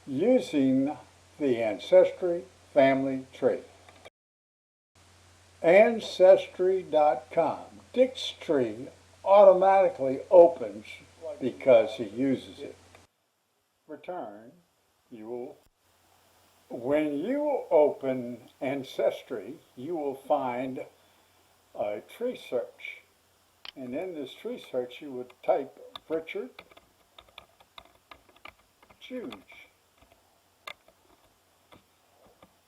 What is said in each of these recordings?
using the Ancestry family tree. Ancestry.com. Dick's tree automatically opens because he uses it. Return, when you open Ancestry, you will find a tree search. And in this tree search, you would type Richard Juge.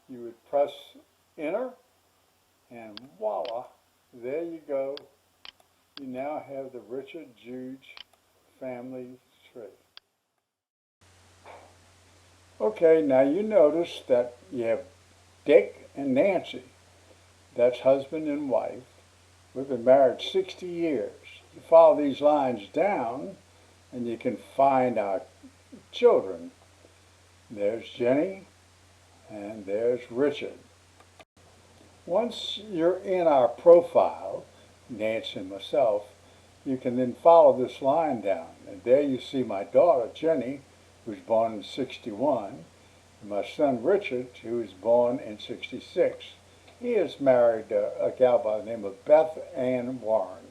You would press enter, and voila, there you go. You now have the Richard Juge family tree. Okay, now you notice that you have Dick and Nancy. That's husband and wife. We've been married 60 years. You follow these lines down, and you can find our children. There's Jenny, and there's Richard. Once you're in our profile, Nancy and myself, you can then follow this line down. And there you see my daughter, Jenny, who's born in '61, and my son, Richard, who was born in '66. He is married to a gal by the name of Beth Ann Warren.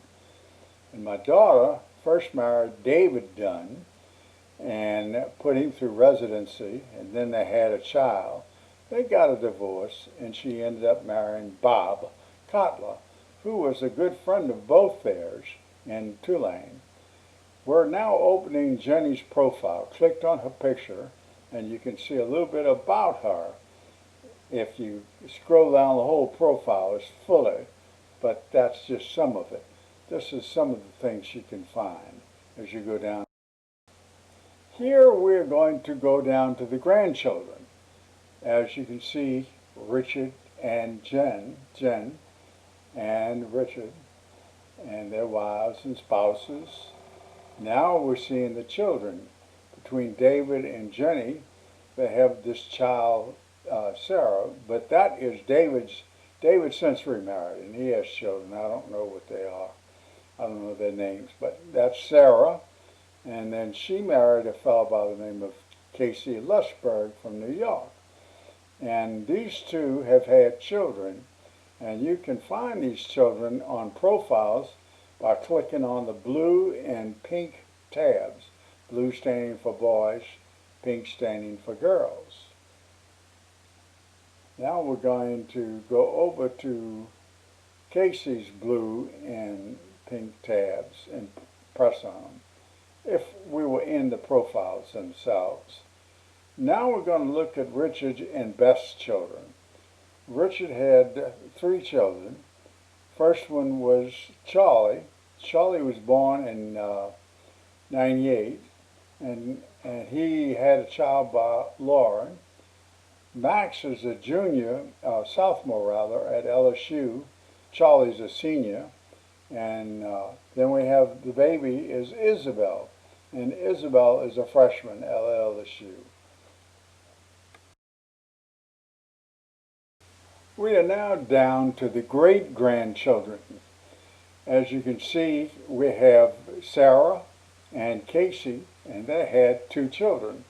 And my daughter first married David Dunn and put him through residency, and then they had a child. They got a divorce, and she ended up marrying Bob Kotler, who was a good friend of both theirs in Tulane. We're now opening Jenny's profile. Clicked on her picture, and you can see a little bit about her. If you scroll down, the whole profile is fuller, but that's just some of it. This is some of the things you can find as you go down. Here we're going to go down to the grandchildren. As you can see, Richard and Jen and Richard and their wives and spouses. Now we're seeing the children. Between David and Jenny, they have this child, Sarah, but that is David's since remarried, and he has children. I don't know what they are. I don't know their names, but that's Sarah. And then she married a fellow by the name of Casey Lushberg from New York. And these two have had children, and you can find these children on profiles by clicking on the blue and pink tabs. Blue standing for boys, pink standing for girls. Now we're going to go over to Casey's blue and pink tabs and press on them if we were in the profiles themselves. Now we're going to look at Richard and Beth's children. Richard had 3 children. First one was Charlie. Charlie was born in '98, and he had a child by Lauren. Max is a junior, sophomore rather, at LSU. Charlie's a senior. And then we have the baby is Isabel, and Isabel is a freshman at LSU. We are now down to the great-grandchildren. As you can see, we have Sarah and Casey, and they had 2 children.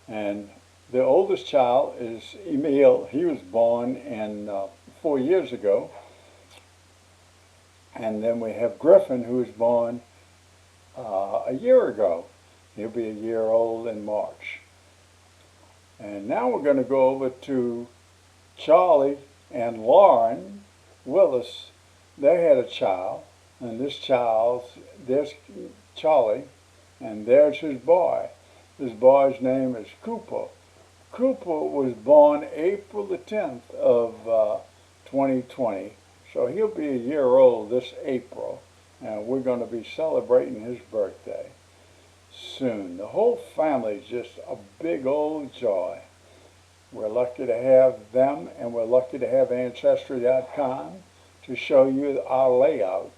And the oldest child is Emil. He was born in 4 years ago. And then we have Griffin, who was born a year ago. He'll be a year old in March. And now we're going to go over to Charlie and Lauren Willis. They had a child, and there's Charlie, and there's his boy. His boy's name is Cooper. Cooper was born April the 10th of 2020, so he'll be a year old this April, and we're going to be celebrating his birthday soon. The whole family is just a big old joy. We're lucky to have them, and we're lucky to have Ancestry.com to show you our layout.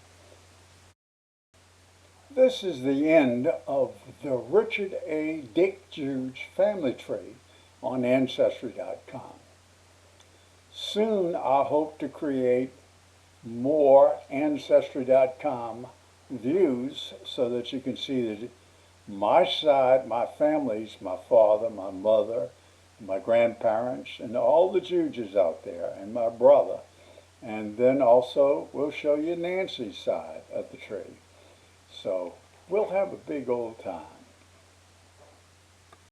This is the end of the Richard A. Dick Juge family tree on Ancestry.com. Soon I hope to create more Ancestry.com views so that you can see my side, my family's, my father, my mother, my grandparents, and all the Juges out there, and my brother. And then also we'll show you Nancy's side of the tree. So we'll have a big old time.